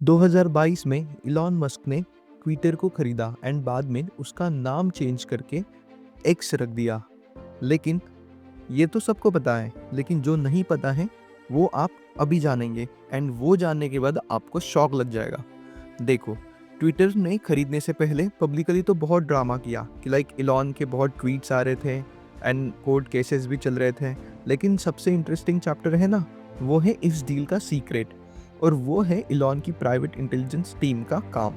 2022 में Elon Musk ने Twitter को खरीदा एंड बाद में उसका नाम चेंज करके एक्स रख दिया। लेकिन ये तो सबको पता है, लेकिन जो नहीं पता है वो आप अभी जानेंगे एंड वो जानने के बाद आपको शॉक लग जाएगा। देखो, ट्विटर ने खरीदने से पहले पब्लिकली तो बहुत ड्रामा किया कि लाइक इलॉन के बहुत ट्वीट्स आ रहे थे एंड कोर्ट केसेस भी चल रहे थे। लेकिन सबसे इंटरेस्टिंग चैप्टर है ना, वो है इस डील का सीक्रेट, और वो है इलॉन की प्राइवेट इंटेलिजेंस टीम का काम।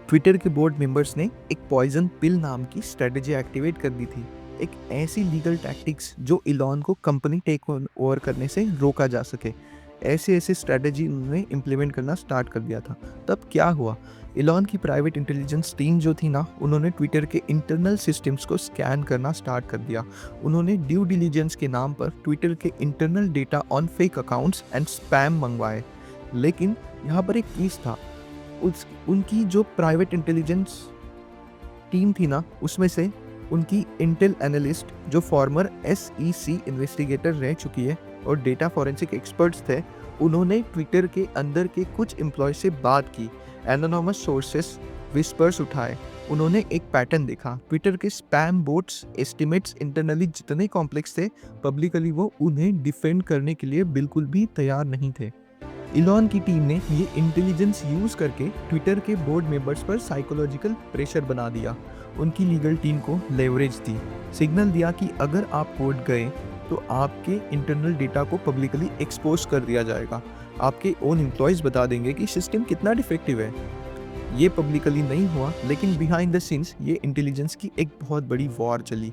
ट्विटर के बोर्ड मेंबर्स ने एक पॉइजन पिल नाम की स्ट्रेटजी एक्टिवेट कर दी थी, एक ऐसी लीगल टैक्टिक्स जो इलॉन को कंपनी टेक ओवर करने से रोका जा सके। ऐसे ऐसे स्ट्रेटजी उन्होंने इम्प्लीमेंट करना स्टार्ट कर दिया था। तब क्या हुआ, इलॉन की प्राइवेट इंटेलिजेंस टीम जो थी ना, उन्होंने ट्विटर के इंटरनल सिस्टम्स को स्कैन करना स्टार्ट कर दिया। उन्होंने ड्यू डिलीजेंस के नाम पर ट्विटर के internal data on fake accounts and spam मंगवाए। लेकिन यहाँ पर एक केस था, उनकी जो प्राइवेट इंटेलिजेंस टीम थी ना, उसमें से उनकी इंटेल एनालिस्ट जो फॉर्मर SEC इन्वेस्टिगेटर रह चुकी है और डेटा फॉरेंसिक एक्सपर्ट्स थे, उन्होंने ट्विटर के अंदर के कुछ एम्प्लॉय से बात की, एनोनिमस सोर्सेस विस्पर्स उठाए। उन्होंने एक पैटर्न देखा, ट्विटर के स्पैम बोट्स एस्टिमेट्स इंटरनली जितने कॉम्प्लेक्स थे, पब्लिकली वो उन्हें डिफेंड करने के लिए बिल्कुल भी तैयार नहीं थे। इलॉन की टीम ने ये इंटेलिजेंस यूज करके ट्विटर के बोर्ड मेंबर्स पर साइकोलॉजिकल प्रेशर बना दिया, उनकी लीगल टीम को लेवरेज दी, सिग्नल दिया कि अगर आप कोर्ट गए तो आपके इंटरनल डेटा को पब्लिकली एक्सपोज कर दिया जाएगा, आपके ओन एम्प्लॉयज बता देंगे कि सिस्टम कितना डिफेक्टिव है। ये पब्लिकली नहीं हुआ, लेकिन बिहाइंड द सीन्स ये इंटेलिजेंस की एक बहुत बड़ी वॉर चली।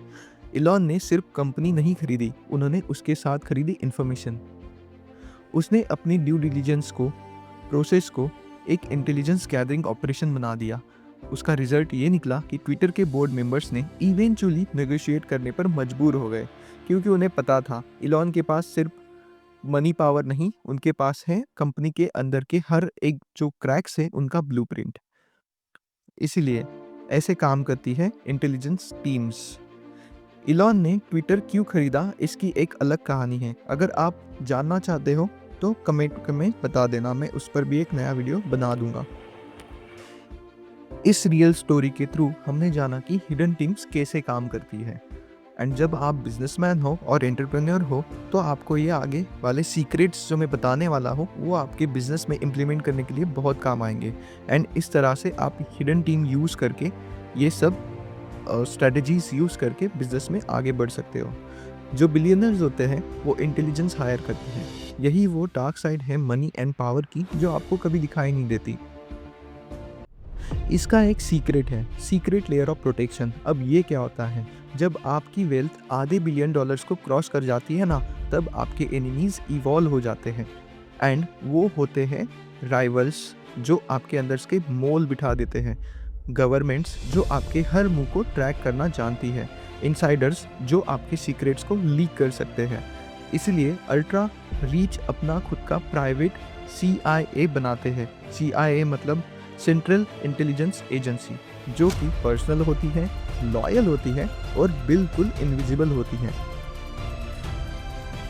इलॉन ने सिर्फ कंपनी नहीं खरीदी, उन्होंने उसके साथ खरीदी इन्फॉर्मेशन। उसने अपनी ड्यू डिलीजेंस को प्रोसेस को एक इंटेलिजेंस गैदरिंग ऑपरेशन बना दिया। उसका रिजल्ट ये निकला कि ट्विटर के बोर्ड मेंबर्स ने इवेंचुअली नेगोशिएट करने पर मजबूर हो गए, क्योंकि उन्हें पता था इलॉन के पास सिर्फ मनी पावर नहीं, उनके पास है कंपनी के अंदर के हर एक जो क्रैक्स है उनका ब्लूप्रिंट। इसीलिए ऐसे काम करती है इंटेलिजेंस टीम्स। इलॉन ने ट्विटर क्यों खरीदा, इसकी एक अलग कहानी है। अगर आप जानना चाहते हो तो कमेंट में बता देना, मैं उस पर भी एक नया वीडियो बना दूंगा। इस रियल स्टोरी के थ्रू हमने जाना कि हिडन टीम्स कैसे काम करती है। एंड जब आप बिजनेसमैन हो और एंटरप्रेन्योर हो तो आपको ये आगे वाले सीक्रेट्स जो मैं बताने वाला हूँ वो आपके बिजनेस में इम्प्लीमेंट करने के लिए बहुत काम आएंगे। एंड इस तरह से आप हिडन टीम यूज़ करके ये सब स्ट्रेटजीज यूज़ करके बिजनेस में आगे बढ़ सकते हो। जो बिलियनर्स होते हैं वो इंटेलिजेंस हायर करते हैं। यही वो डार्क साइड है मनी एंड पावर की, जो आपको कभी दिखाई नहीं देती। इसका एक सीक्रेट है, सीक्रेट लेयर ऑफ प्रोटेक्शन। अब ये क्या होता है, जब आपकी वेल्थ आधे बिलियन डॉलर्स को क्रॉस कर जाती है ना, तब आपके एनिमीज इवॉल्व हो जाते हैं। एंड वो होते हैं राइवल्स, जो आपके अंदर के मोल बिठा देते हैं, गवर्नमेंट्स जो आपके हर मूव को ट्रैक करना जानती है, इनसाइडर्स जो आपके सीक्रेट्स को लीक कर सकते हैं। इसलिए अल्ट्रा रीच अपना खुद का प्राइवेट CIA बनाते हैं। CIA मतलब सेंट्रल इंटेलिजेंस एजेंसी, जो कि पर्सनल होती है, लॉयल होती है और बिल्कुल इनविजिबल होती है।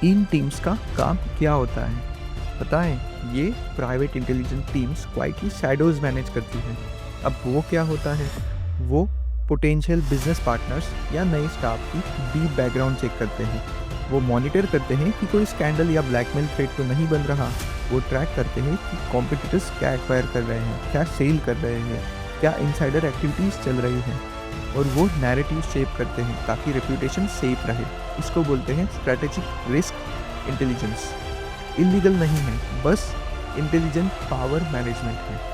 इन टीम्स का काम क्या होता है पता है, ये private intelligence teams quietly shadows manage करती हैं। अब वो क्या होता है, वो पोटेंशियल बिजनेस पार्टनर्स या नए स्टाफ की डीप बैकग्राउंड चेक करते हैं। वो मॉनिटर करते हैं कि कोई स्कैंडल या ब्लैकमेल थ्रेट तो नहीं बन रहा। वो ट्रैक करते हैं कि कॉम्पिटिटर्स क्या एक्वायर कर रहे हैं, क्या सेल कर रहे हैं, क्या इनसाइडर एक्टिविटीज़ चल रही हैं, और वो नैरेटिव शेप करते हैं ताकि रेप्यूटेशन सेफ रहे। इसको बोलते हैं स्ट्रैटेजिक रिस्क इंटेलिजेंस। इलीगल नहीं है, बस इंटेलिजेंट पावर मैनेजमेंट है।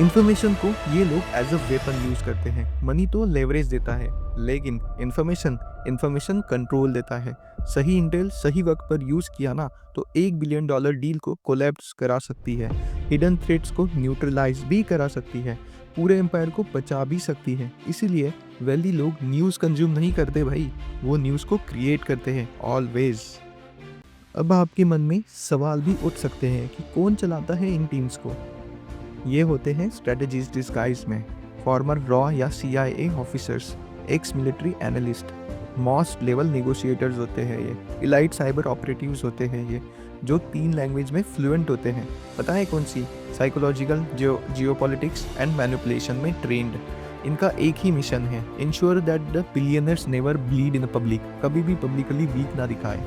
इन्फॉर्मेशन को ये लोग एज अ वेपन यूज करते हैं। मनी तो लेवरेज देता है, लेकिन इन्फॉर्मेशन कंट्रोल देता है। सही इंटेल सही वक्त पर यूज किया ना, तो $1 बिलियन डील को कोलैप्स करा सकती है, हिडन थ्रेट्स को न्यूट्रलाइज भी करा सकती है, पूरे एम्पायर को बचा भी सकती है। इसीलिए वेल्दी लोग न्यूज़ कंज्यूम नहीं करते भाई, वो न्यूज़ को क्रिएट करते हैं ऑलवेज। अब आपके मन में सवाल भी उठ सकते हैं कि कौन चलाता है इन टीम्स को। ये होते हैं स्ट्रेटजीज डिस्गाइज में, फॉर्मर रॉ या CIA officers, ex military analyst, most level negotiators होते हैं ये, इलाइट साइबर ऑपरेटिव्स होते हैं ये, जो 3 लैंग्वेज में फ्लुएंट होते हैं। पता है कौन सी? साइकोलॉजिकल, जियोपॉलिटिक्स एंड मैनिपुलेशन में ट्रेंड। इनका एक ही मिशन है, ensure that the billionaires never bleed in public, कभी भी पब्लिकली वीक ना दिखाए।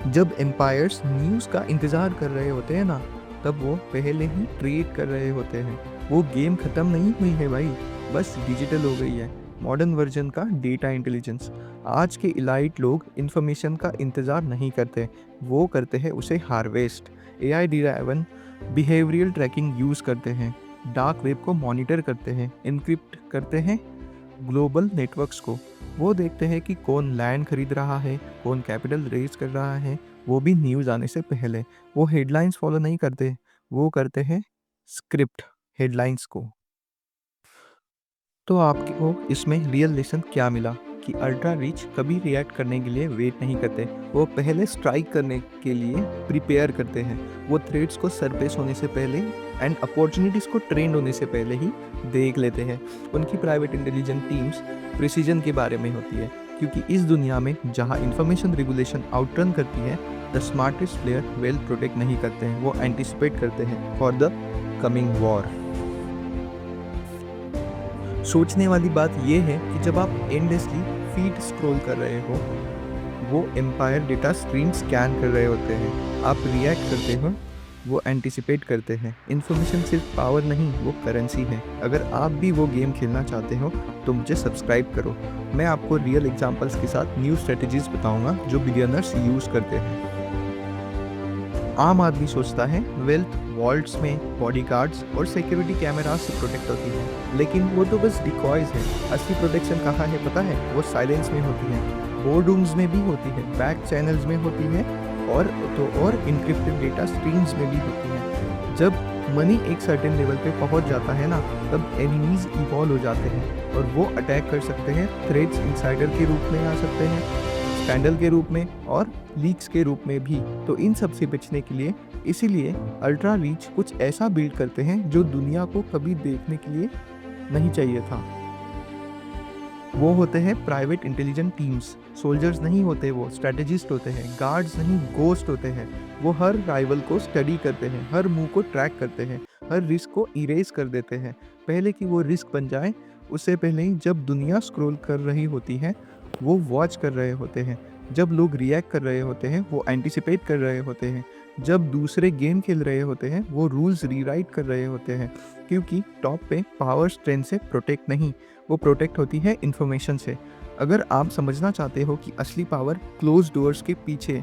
जब एम्पायर्स न्यूज़ का इंतज़ार कर रहे होते हैं ना, तब वो पहले ही ट्रेड कर रहे होते हैं। वो गेम ख़त्म नहीं हुई है भाई, बस डिजिटल हो गई है। मॉडर्न वर्जन का डेटा इंटेलिजेंस। आज के इलाइट लोग इन्फॉर्मेशन का इंतज़ार नहीं करते, वो करते हैं उसे harvest. AI driven behavioural tracking use करते हैं, डार्क वेब को मॉनिटर करते हैं, इनक्रिप्ट करते हैं ग्लोबल नेटवर्क्स को। वो देखते हैं कि कौन लैंड खरीद रहा है, कौन कैपिटल रेज कर रहा है, वो भी न्यूज़ आने से पहले। वो हेडलाइंस फॉलो नहीं करते, वो करते हैं स्क्रिप्ट हेडलाइंस को। तो आपको इसमें रियल लेसन क्या मिला कि अल्ट्रा रीच कभी रिएक्ट करने के लिए वेट नहीं करते, वो पहले स्ट्राइक करने के लिए प्रिपेयर करते हैं। वो थ्रेड्स को सरफेस होने से पहले एंड अपॉर्चुनिटीज़ को ट्रेंड होने से पहले ही देख लेते हैं। उनकी प्राइवेट इंटेलिजेंस टीम्स प्रिसीजन के बारे में होती है, क्योंकि इस दुनिया में जहाँ इंफॉर्मेशन रेगुलेशन आउटरन करती है, the smartest player well protect नहीं करते हैं, वो एंटिसिपेट करते हैं फॉर द कमिंग वॉर। सोचने वाली बात यह है कि जब आप एंडलेसली फीड स्क्रॉल कर रहे हो, वो एम्पायर डेटा स्ट्रीम स्कैन कर रहे होते हैं, आप रिएक्ट करते हो, वो एंटिसिपेट करते हैं। इन्फॉर्मेशन सिर्फ पावर नहीं, वो करेंसी है। अगर आप भी वो गेम खेलना चाहते हो तो मुझे सब्सक्राइब करो। मैं आपको रियल एग्जांपल्स के साथ न्यू स्ट्रेटजीज बताऊंगा जो बिलियनर्स यूज़ करते हैं। आम आदमी सोचता है वेल्थ वॉल्ट्स में बॉडीगार्ड्स और सिक्योरिटी कैमरास से प्रोटेक्ट होती है, लेकिन वो तो बस डिकॉयज है। असली प्रोटेक्शन कहाँ है पता है? वो साइलेंस में होती है, बोर्डरूम्स में भी होती है, बैक चैनल्स में होती है, और इनक्रिप्टेड डेटा स्ट्रीम्स में भी होती है। जब मनी एक सर्टेन लेवल पे पहुंच जाता है ना, तब एनिमीज इवॉल्व हो जाते हैं और वो अटैक कर सकते हैं। थ्रेड्स इनसाइडर के रूप में आ सकते हैं, स्कैंडल के रूप में और लीक्स के रूप में भी। तो इन सब से बचने के लिए इसीलिए अल्ट्रा रीच कुछ ऐसा बिल्ड करते हैं जो दुनिया को कभी देखने के लिए नहीं चाहिए था। वो होते हैं प्राइवेट इंटेलिजेंट टीम्स। सोल्जर्स नहीं होते, वो स्ट्रेटेजिस्ट होते हैं। गार्ड्स नहीं, गोस्ट होते हैं। वो हर राइवल को स्टडी करते हैं, हर मूव को ट्रैक करते हैं, हर रिस्क को इरेज कर देते हैं पहले कि वो रिस्क बन जाए। उससे पहले ही जब दुनिया स्क्रॉल कर रही होती है, वो वॉच कर रहे होते हैं। जब लोग रिएक्ट कर रहे होते हैं, वो एंटिसिपेट कर रहे होते हैं। जब दूसरे गेम खेल रहे होते हैं, वो रूल्स रीराइट कर रहे होते हैं। क्योंकि टॉप पे पावर स्ट्रेंथ से प्रोटेक्ट नहीं, वो प्रोटेक्ट होती है इन्फॉर्मेशन से। अगर आप समझना चाहते हो कि असली पावर क्लोज डोर्स के पीछे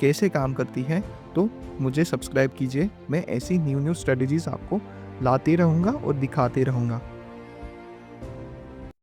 कैसे काम करती है, तो मुझे सब्सक्राइब कीजिए। मैं ऐसी न्यू स्ट्रेटजीज आपको लाते रहूँगा और दिखाते रहूँगा।